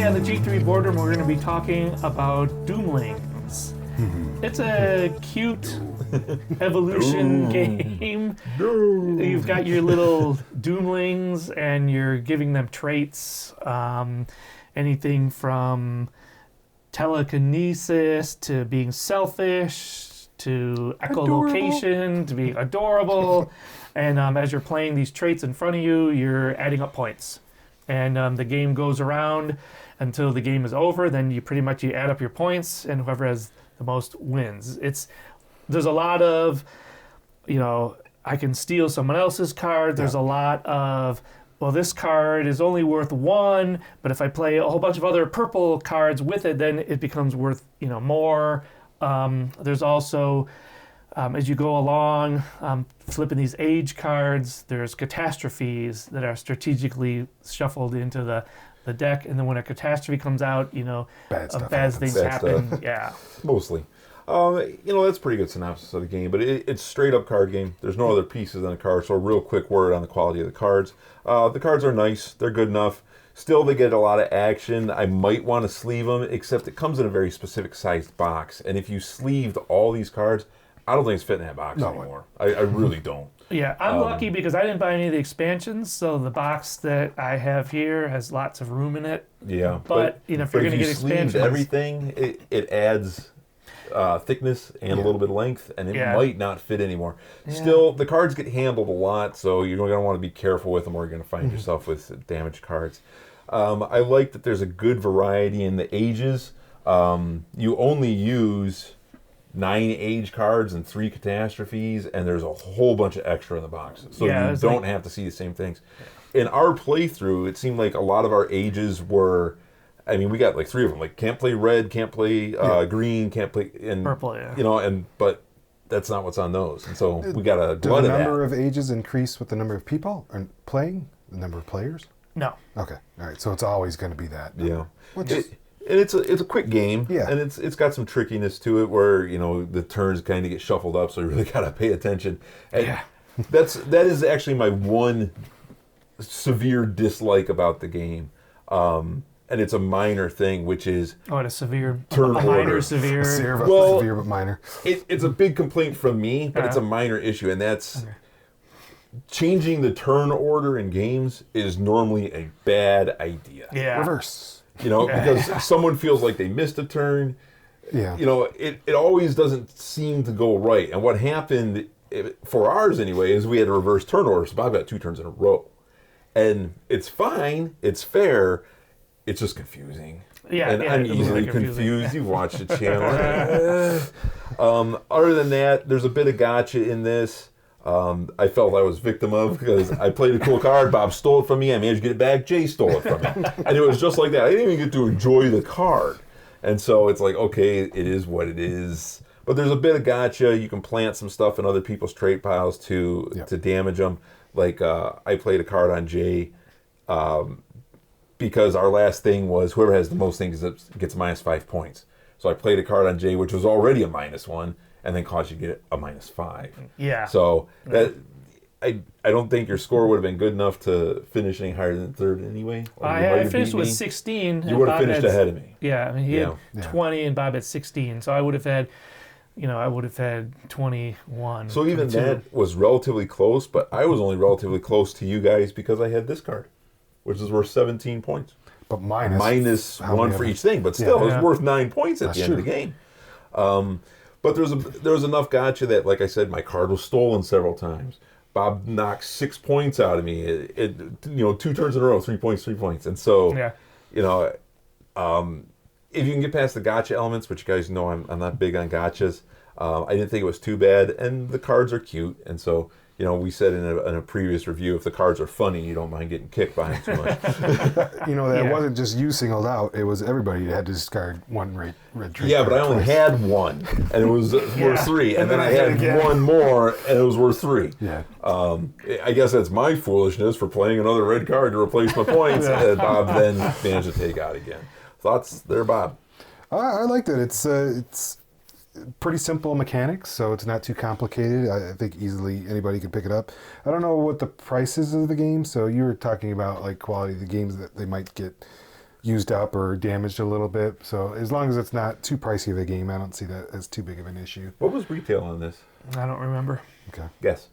on the G3 board room, we're going to be talking about Doomlings. It's a cute evolution game. You've got your little Doomlings, and you're giving them traits. Anything from telekinesis to being selfish to echolocation to being adorable. And as you're playing these traits in front of you, you're adding up points. And the game goes around until the game is over. Then you add up your points, and whoever has the most wins. There's a lot of, I can steal someone else's card. There's a lot of, well, this card is only worth 1, but if I play a whole bunch of other purple cards with it, then it becomes worth, more. There's also, as you go along, flipping these age cards, there's catastrophes that are strategically shuffled into the deck, and then when a catastrophe comes out, bad things happen. Yeah, mostly. That's a pretty good synopsis of the game, but it's straight up card game. There's no other pieces on the card, so a real quick word on the quality of the cards. The cards are nice. They're good enough. Still, they get a lot of action. I might want to sleeve them, except it comes in a very specific sized box, and if you sleeved all these cards, I don't think it's fitting in that box anymore. I really don't. Yeah, I'm lucky because I didn't buy any of the expansions, so the box that I have here has lots of room in it. Yeah, but if you're going to get expansions, everything it adds thickness and a little bit of length, and it might not fit anymore. Yeah. Still, the cards get handled a lot, so you're going to want to be careful with them, or you're going to find yourself with damaged cards. I like that there's a good variety in the ages. You only use 9 age cards and 3 catastrophes, and there's a whole bunch of extra in the box, so you don't have to see the same things. In our playthrough, it seemed like a lot of our ages were, we got like 3 of them, like can't play red, can't play green, can't play purple, but that's not what's on those, and so we got a glut of that. Does the number of ages increase with the number of people playing, the number of players? No. Okay, all right, so it's always going to be that number. Yeah. And it's a quick game, and it's got some trickiness to it where the turns kind of get shuffled up, so you really gotta pay attention. And that is actually my one severe dislike about the game, and it's a minor thing, which is a severe turn order. Minor, severe. Severe but minor. It's a big complaint from me, but it's a minor issue, and that's changing the turn order in games is normally a bad idea. Yeah. Reverse. Because someone feels like they missed a turn. Yeah. It always doesn't seem to go right. And what happened, for ours anyway, is we had a reverse turn order. So Bob got 2 turns in a row. And it's fine. It's fair. It's just confusing. Yeah, and I'm easily confused. You watch the channel. Other than that, there's a bit of gotcha in this. I felt I was victim of because I played a cool card. Bob stole it from me. I managed to get it back. Jay stole it from me. And it was just like that. I didn't even get to enjoy the card. And so it's like, okay, it is what it is. But there's a bit of gotcha. You can plant some stuff in other people's trait piles to damage them. Like I played a card on Jay because our last thing was whoever has the most things gets -5 points. So I played a card on Jay, which was already a -1. And then caused you to get a -5. Yeah. So that I don't think your score would have been good enough to finish any higher than 3rd anyway. I finished with 16. You would have finished ahead of me. Yeah, he had 20 and Bob had 16. So I would have had, 21. So even that was relatively close, but I was only relatively close to you guys because I had this card, which is worth 17 points. But minus 1 for each thing, but still, it was worth 9 points at the end of the game. But there was enough gotcha that, like I said, my card was stolen several times. Bob knocked 6 points out of me. 2 turns in a row, 3 points. And so, if you can get past the gotcha elements, which you guys know I'm not big on gotchas, I didn't think it was too bad. And the cards are cute. And so, we said in a previous review, if the cards are funny, you don't mind getting kicked by them too much. That wasn't just you singled out. It was everybody that had to discard 1 red trait. Yeah, but I only had 1, and it was worth 3. And then I had 1 more, and it was worth 3. Yeah. I guess that's my foolishness for playing another red card to replace my points, and Bob then managed to take out again. Thoughts there, Bob? I liked it. It's pretty simple mechanics, so it's not too complicated. I think easily anybody could pick it up. I don't know what the price is of the game, so you were talking about like quality of the games that they might get used up or damaged a little bit. So as long as it's not too pricey of a game, I don't see that as too big of an issue. What was retail on this? I don't remember. Okay. Guess.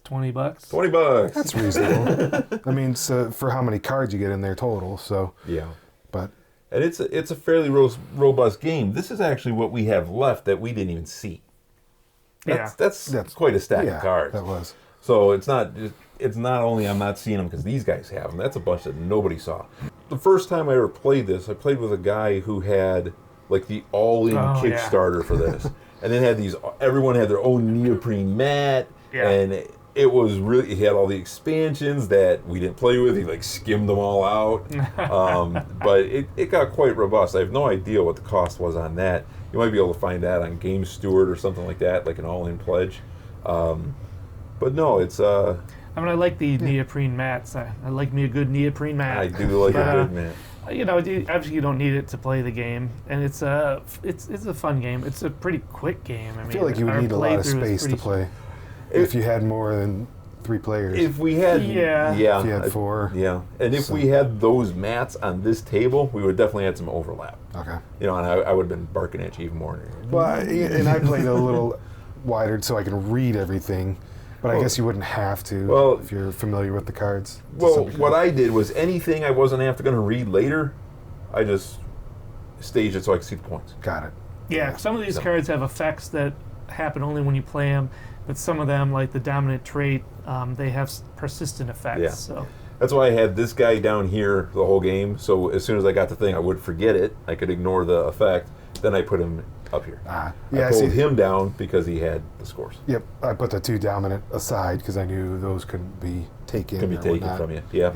$20. $20. That's reasonable. I mean, so for how many cards you get in there total. So Yeah. but And it's a fairly robust game. This is actually what we have left that we didn't even see. That's quite a stack of cards. That was. So it's not only I'm not seeing them because these guys have them. That's a bunch that nobody saw. The first time I ever played this, I played with a guy who had like the all-in Kickstarter for this, and then everyone had their own neoprene mat, and it was really, he had all the expansions that we didn't play with. He like skimmed them all out, but it got quite robust. I have no idea what the cost was on that. You might be able to find that on Game Steward or something like that, like an all-in pledge. But no, it's I mean, I like the neoprene mats. I like me a good neoprene mat. I do like a good mat. You know, obviously you don't need it to play the game, and it's a fun game. It's a pretty quick game. I feel like you would need a lot of space to play if you had more than 3 players. If we had, if you had 4, and if we had those mats on this table, we would definitely had some overlap. Okay. You know, and I would have been barking at you even more. Well, and I played a little wider so I can read everything. But I guess you wouldn't have to if you're familiar with the cards. Well, what I did was anything I wasn't going to read later, I just staged it so I could see the points. Got it. Yeah, some of these cards have effects that happen only when you play them, but some of them, like the dominant trait, they have persistent effects. Yeah. So that's why I had this guy down here the whole game, so as soon as I got the thing, I would forget it. I could ignore the effect. Then I put him up here. I pulled him down because he had the scores. Yep, I put the 2 dominant aside because I knew those couldn't be taken. From you. Yeah.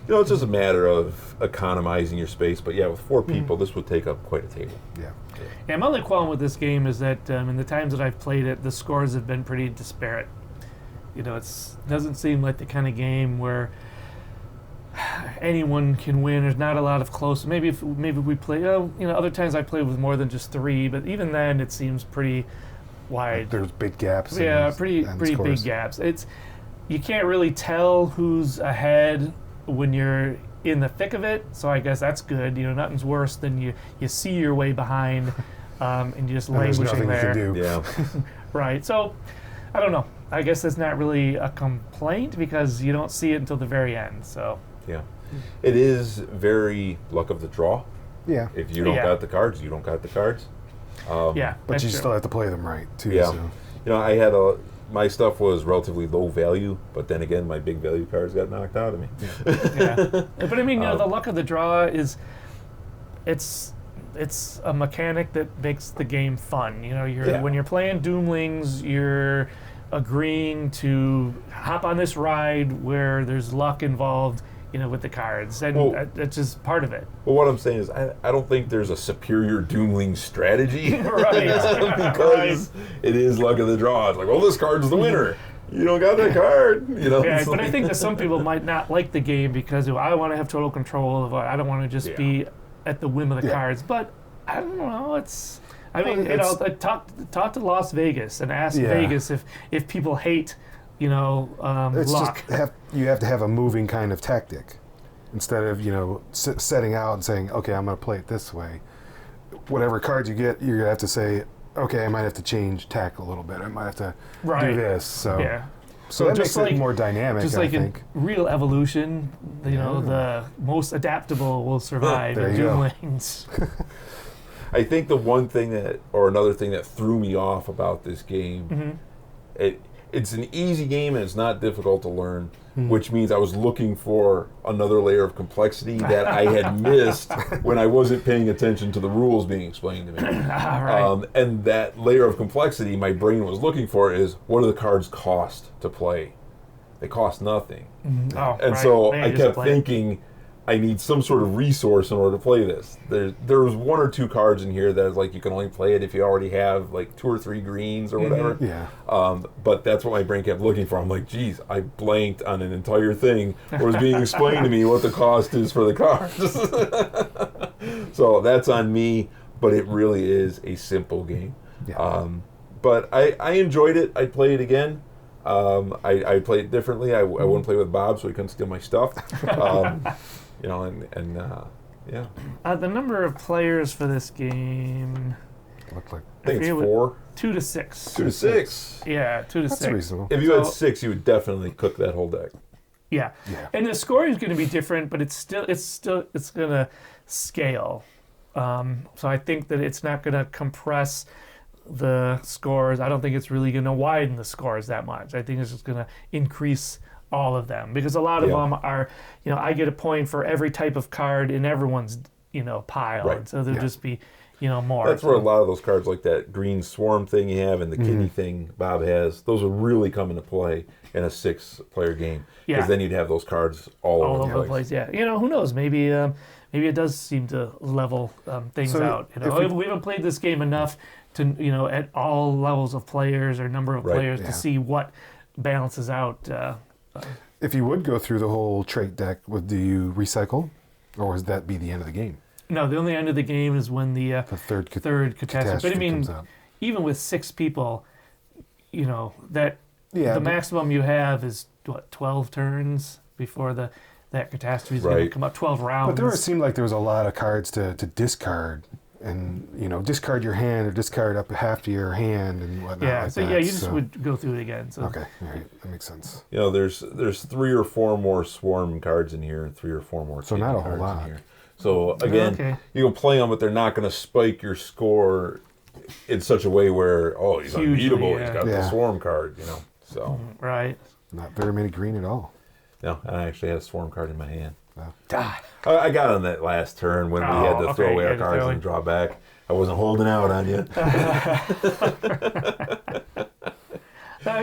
You know, it's just a matter of economizing your space. But yeah, with 4 people, this would take up quite a table. Yeah, my only qualm with this game is that in the times that I've played it, the scores have been pretty disparate. You know, it doesn't seem like the kind of game where anyone can win. There's not a lot of close. Maybe we play. Other times I play with more than just 3, but even then it seems pretty wide. There's big gaps. Yeah, pretty big gaps. You can't really tell who's ahead when you're in the thick of it. So I guess that's good. You know, nothing's worse than you see your way behind, and you're just languishing there. You can do. Yeah. Right. So I don't know. I guess that's not really a complaint because you don't see it until the very end. So. Yeah. It is very luck of the draw. Yeah. If you don't got the cards, you don't got the cards. But you still have to play them right, too. Yeah. So. You know, I had my stuff was relatively low value, but then again, my big value cards got knocked out of me. Yeah. But I mean, the luck of the draw is, it's a mechanic that makes the game fun. You know, when you're playing Doomlings, you're agreeing to hop on this ride where there's luck involved, you know, with the cards, and that's just part of it. Well, what I'm saying is, I don't think there's a superior Doomling strategy, right? Because it is luck of the draw. It's like, well, this card's the winner. You don't got that card, you know. Yeah, but I think that some people might not like the game because I want to have total control of it. I don't want to just be at the whim of the cards. But I don't know. Talk to Las Vegas and ask Vegas if people hate. You know, it's luck. You have to have a moving kind of tactic instead of, you know, setting out and saying, okay, I'm going to play it this way. Whatever cards you get, you're going to have to say, okay, I might have to change tack a little bit. I might have to do this. So, so that makes it more dynamic, just like I think. In real evolution, you know, the most adaptable will survive in Doomlings. I think the one thing another thing that threw me off about this game, it's an easy game and it's not difficult to learn, which means I was looking for another layer of complexity that I had missed when I wasn't paying attention to the rules being explained to me. Right. And that layer of complexity my brain was looking for is, what do the cards cost to play? They cost nothing. So I kept thinking, I need some sort of resource in order to play this. There was 1 or 2 cards in here that is like you can only play it if you already have like 2 or 3 greens or whatever. But that's what my brain kept looking for. I'm like, geez, I blanked on an entire thing where it was being explained to me what the cost is for the cards. So that's on me, but it really is a simple game. But I enjoyed it. I'd play it again. I played it differently. I wouldn't play with Bob, so he couldn't steal my stuff. You know, Yeah. The number of players for this game, Looked like I think it's 4. 2 to 6. 2 to 6. Yeah, 2 to that's 6. reasonable. If you had 6, you would definitely cook that whole deck. Yeah. And the scoring is going to be different, but it's going to scale. So I think that it's not going to compress the scores. I don't think it's really going to widen the scores that much. I think it's just going to increase all of them, because a lot of them are, I get a point for every type of card in everyone's, pile. Right. And so there'll just be, more. That's where a lot of those cards, like that green swarm thing you have and the kidney thing Bob has, those will really come into play in a 6-player game. Because then you'd have those cards all over the place. Yeah. Who knows? Maybe it does seem to level things out. We haven't played this game enough to, at all levels of players or number of players to see what balances out. If you would go through the whole trait deck, do you recycle, or would that be the end of the game? No, the only end of the game is when the third catastrophe. But I mean, even with 6 people, that the maximum you have is 12 turns before that catastrophe is going to come up. 12 rounds. But there seemed like there was a lot of cards to discard, and discard your hand or discard up half to your hand and whatnot. Yeah, like so that. you just would go through it again. So. Okay, all right, that makes sense. There's 3 or 4 more swarm cards in here and 3 or 4 more. So not a whole cards lot. in here. So again, you can play them, but they're not going to spike your score in such a way where he's unbeatable. He's got the swarm card, So right. Not very many green at all. No, I actually had a swarm card in my hand. No. I got on that last turn when we had to throw away our cards and draw back. I wasn't holding out on you.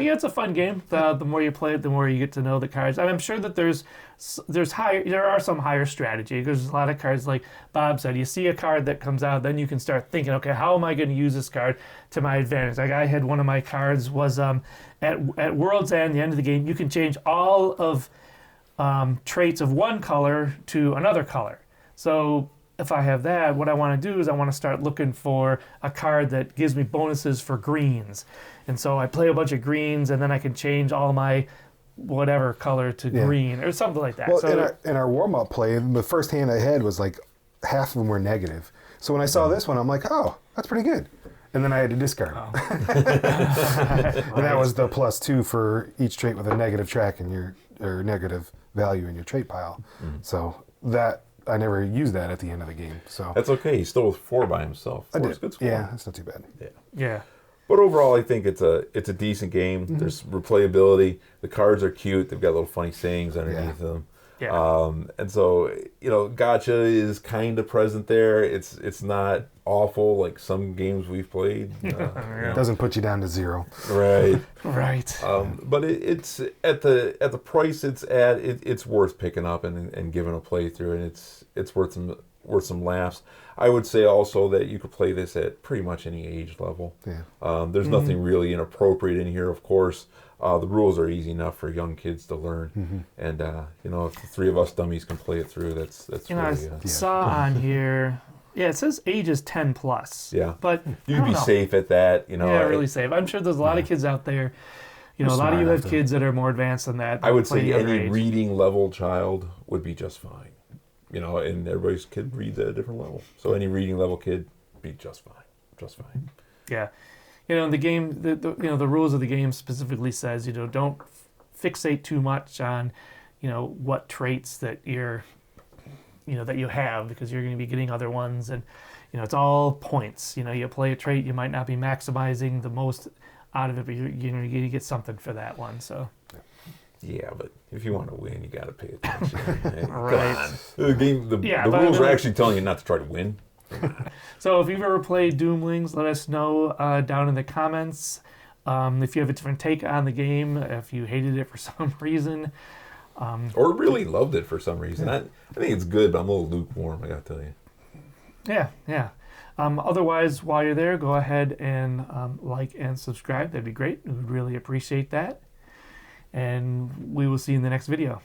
It's a fun game. The more you play it, the more you get to know the cards. And I'm sure that there are some higher strategy. There's a lot of cards, like Bob said. You see a card that comes out, then you can start thinking, okay, how am I going to use this card to my advantage? Like I had one of my cards was at World's End, the end of the game, you can change all of traits of one color to another color. So if I have that, what I want to do is I want to start looking for a card that gives me bonuses for greens. And so I play a bunch of greens, and then I can change all my whatever color to green or something like that. Well, so in our warm-up play, the first hand I had was like half of them were negative. So when I saw this one, I'm like, oh, that's pretty good. And then I had to discard. And that was the +2 for each trait with a negative track in or negative value in your trait pile. So that I never used that at the end of the game. So that's okay. He's still with 4 by himself. I 4 did. is good score. Yeah, that's not too bad. Yeah. But overall, I think it's a decent game. There's replayability. The cards are cute. They've got little funny sayings underneath them. Yeah. And so, gotcha is kind of present there. It's not awful like some games we've played. It doesn't put you down to 0. Right. Right. But it's at the price it's at. It's worth picking up and giving a playthrough, and it's worth some laughs. I would say also that you could play this at pretty much any age level. Yeah. There's nothing really inappropriate in here, of course. The rules are easy enough for young kids to learn, and if the 3 of us dummies can play it through, that's really. I saw on here, it says ages 10 plus. Yeah, but you'd be safe at that. Yeah, really safe. I'm sure there's a lot of kids out there. A lot of you have kids that are more advanced than that. I would say any reading level child would be just fine. And everybody's kid reads at a different level, so any reading level kid be just fine. Yeah. The game, the rules of the game specifically says, don't fixate too much on, what traits that that you have, because you're going to be getting other ones, and it's all points. You play a trait, you might not be maximizing the most out of it, but you're going to get something for that one. So. Yeah, but if you want to win, you got to pay attention. Right. Come on. The rules are actually telling you not to try to win. So if you've ever played Doomlings, let us know down in the comments. If you have a different take on the game, if you hated it for some reason. Or really loved it for some reason. I think it's good, but I'm a little lukewarm, I got to tell you. Yeah. Otherwise, while you're there, go ahead and like and subscribe. That'd be great. We would really appreciate that. And we will see you in the next video.